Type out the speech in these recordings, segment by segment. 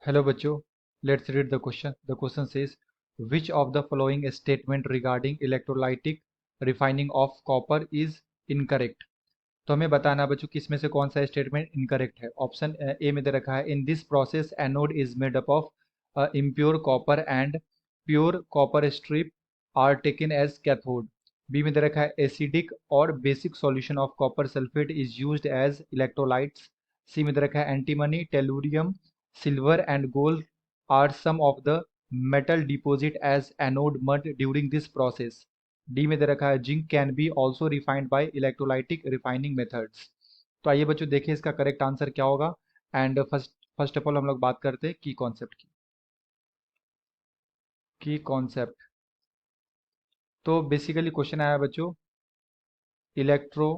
Hello बच्चों, let's read the question. The question says, which of the following statement regarding electrolytic refining of copper is incorrect? तो हमें बताना बच्चों कि इसमें से कौन सा स्टेटमेंट इनकरेक्ट है। ऑप्शन ए में दे रखा है, in this process anode is made up of impure copper and pure copper strip are taken as cathode. B में दे रखा है, एसिडिक और basic solution of copper sulphate is used as electrolytes. C में दे रखा है, antimony, tellurium, silver and gold are some of the metal deposit as anode mud during this process. D में दे रखा है, zinc can be also refined by electrolytic refining methods. तो आइए बच्चों देखें इसका करेक्ट आंसर क्या होगा। एंड फर्स्ट ऑफ ऑल हम लोग बात करते हैं की कॉन्सेप्ट की। कॉन्सेप्ट तो बेसिकली क्वेश्चन आया बच्चों इलेक्ट्रो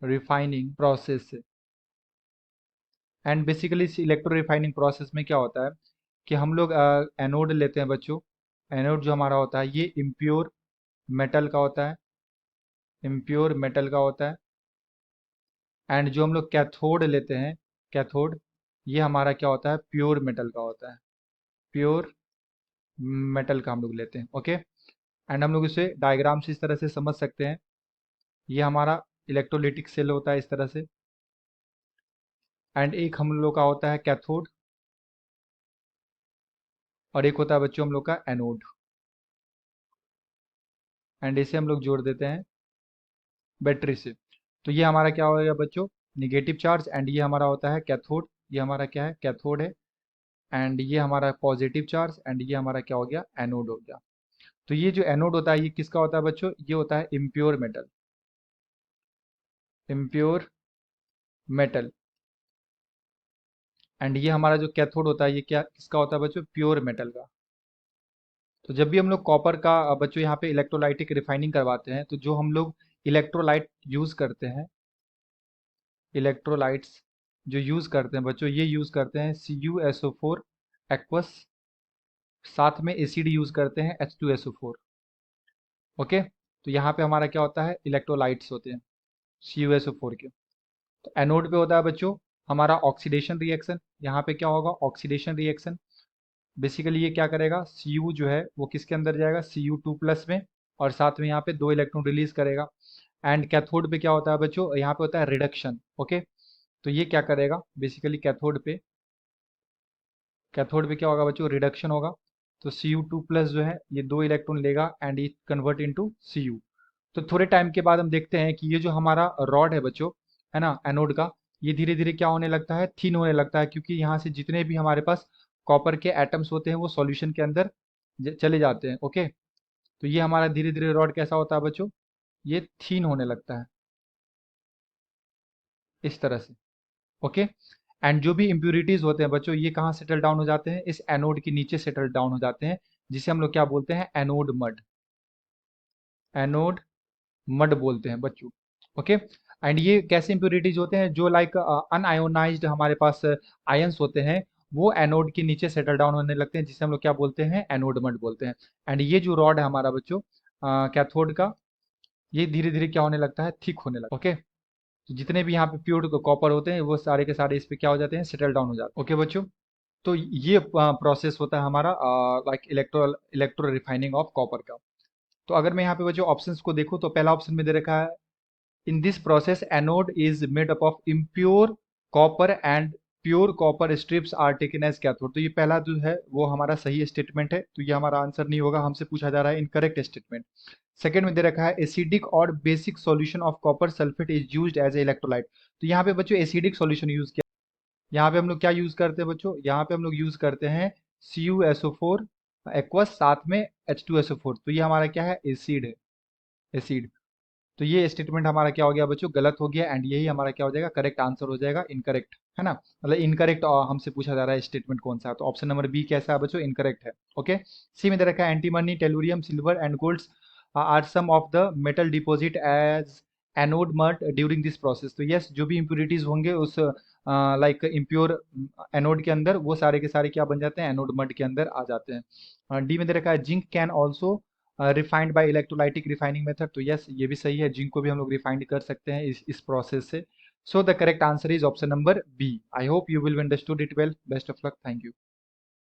रिफाइनिंग प्रोसेस से। एंड बेसिकली इस इलेक्ट्रो रिफाइनिंग प्रोसेस में क्या होता है कि हम लोग एनोड लेते हैं बच्चों। एनोड जो हमारा होता है ये इम्प्योर मेटल का होता है, इम्प्योर मेटल का होता है। एंड जो हम लोग कैथोड लेते हैं, कैथोड ये हमारा क्या होता है, प्योर मेटल का होता है, प्योर मेटल का हम लोग लेते हैं। ओके, एंड हम लोग इसे डायग्राम से इस तरह से समझ सकते हैं। ये हमारा इलेक्ट्रोलिटिक सेल होता है इस तरह से, एंड एक हम लोग का होता है कैथोड और एक होता है बच्चों हम लोग का एनोड। एंड इसे हम लोग जोड़ देते हैं बैटरी से। तो ये हमारा क्या होगा बच्चों, निगेटिव चार्ज। एंड ये हमारा होता है कैथोड, ये हमारा क्या है, कैथोड है। एंड ये हमारा पॉजिटिव चार्ज, एंड ये हमारा क्या हो गया, एनोड हो गया। तो ये जो एनोड होता है ये किसका होता है बच्चों, ये होता है impure metal, impure metal. And ये हमारा जो कैथोड होता है ये क्या किसका होता है बच्चों, प्योर मेटल का। तो जब भी हम लोग कॉपर का बच्चों यहाँ पे इलेक्ट्रोलाइटिक रिफाइनिंग करवाते हैं तो जो हम लोग इलेक्ट्रोलाइट यूज करते हैं, इलेक्ट्रोलाइट्स जो यूज करते हैं बच्चों, ये यूज करते हैं CuSO4 एक्वस, साथ में एसिड यूज करते हैं H2SO4। ओके, तो यहाँ पे हमारा क्या होता है, इलेक्ट्रोलाइट्स होते हैं CuSO4 के। तो एनोड पे होता है बच्चों हमारा ऑक्सीडेशन रिएक्शन। यहाँ पे क्या होगा, ऑक्सीडेशन रिएक्शन। बेसिकली ये क्या करेगा, Cu जो है वो किसके अंदर जाएगा, Cu2+ में, और साथ में यहाँ पे 2 इलेक्ट्रॉन रिलीज करेगा। एंड कैथोड पे क्या होता है बच्चों, यहाँ पे होता है रिडक्शन। ओके, तो ये क्या करेगा बेसिकली, कैथोड पे क्या होगा बच्चों, रिडक्शन होगा। तो Cu2+ जो है ये 2 इलेक्ट्रॉन लेगा एंड ये कन्वर्ट इनटू Cu। तो थोड़े टाइम के बाद हम देखते हैं कि ये जो हमारा रॉड है बच्चों, है ना, एनोड का, ये धीरे धीरे क्या होने लगता है, थिन होने लगता है, क्योंकि यहाँ से जितने भी हमारे पास कॉपर के एटम्स होते हैं वो सॉल्यूशन के अंदर चले जाते हैं। ओके, तो ये हमारा धीरे धीरे रॉड कैसा होता है बच्चों, ये थिन होने लगता है इस तरह से। ओके, एंड जो भी इम्प्यूरिटीज होते हैं बच्चों ये कहाँ सेटल डाउन हो जाते हैं, इस एनोड के नीचे सेटल डाउन हो जाते हैं, जिसे हम लोग क्या बोलते हैं, एनोड मड, एनोड मड बोलते हैं बच्चों। ओके, एंड ये कैसे इम्प्यूरिटीज होते हैं, जो लाइक अनआयोनाइज्ड हमारे पास आयंस होते हैं वो एनोड के नीचे सेटल डाउन होने लगते हैं, जिसे हम लोग क्या बोलते हैं, एनोड मड बोलते हैं। एंड ये जो रॉड है हमारा बच्चों कैथोड का, ये धीरे धीरे क्या होने लगता है, थिक होने लगता है। ओके, तो जितने भी यहाँ पे प्योर कॉपर होते हैं वो सारे के सारे इस पे क्या हो जाते हैं, सेटल डाउन हो जाते हैं। ओके बच्चों, तो ये प्रोसेस होता है हमारा like electro refining of copper का। तो अगर मैं यहाँ पे बच्चों ऑप्शंस को देखूँ तो पहला ऑप्शन में दे रखा है, in this process anode is made up of impure copper and pure copper strips are taken as cathode. तो ये पहला जो है वो हमारा सही स्टेटमेंट है, तो ये हमारा आंसर नहीं होगा, हमसे पूछा जा रहा है इनकरेक्ट स्टेटमेंट। सेकेंड में दे रखा है, एसिडिक और basic solution of copper sulphate is used as a electrolyte. तो यहाँ पे बच्चों एसिडिक सॉल्यूशन यूज किया। यहाँ पे हम लोग क्या यूज करते हैं बच्चों, यहाँ पे हम लोग यूज करते हैं CuSO4 एक्वस, साथ में H2SO4। तो ये हमारा क्या है, एसिड है, एसिड। तो ये स्टेटमेंट हमारा क्या हो गया बच्चों, गलत हो गया। एंड यही हमारा क्या हो जाएगा, करेक्ट आंसर हो जाएगा, इनकरेक्ट है ना, मतलब इनकरेक्ट हमसे पूछा जा रहा है स्टेटमेंट कौन सा है, तो ऑप्शन नंबर बी कैसा है बच्चों, इनकरेक्ट है। ओके, सी में दे रखा है, antimony, tellurium, silver and gold are some of the metal deposit as anode mud during this process. तो यस, जो भी इम्प्यूरिटीज होंगे उस लाइक इम्प्योर एनोड के अंदर, वो सारे के सारे क्या बन जाते हैं, एनोड मड के अंदर आ जाते हैं। डी में दे रखा है, zinc can also refined by electrolytic refining method. तो यस, ये भी सही है, जिंक को भी हम लोग रिफाइंड कर सकते हैं इस प्रोसेस से। So the correct answer is option number B. I hope you will understood it well. Best of luck. Thank you.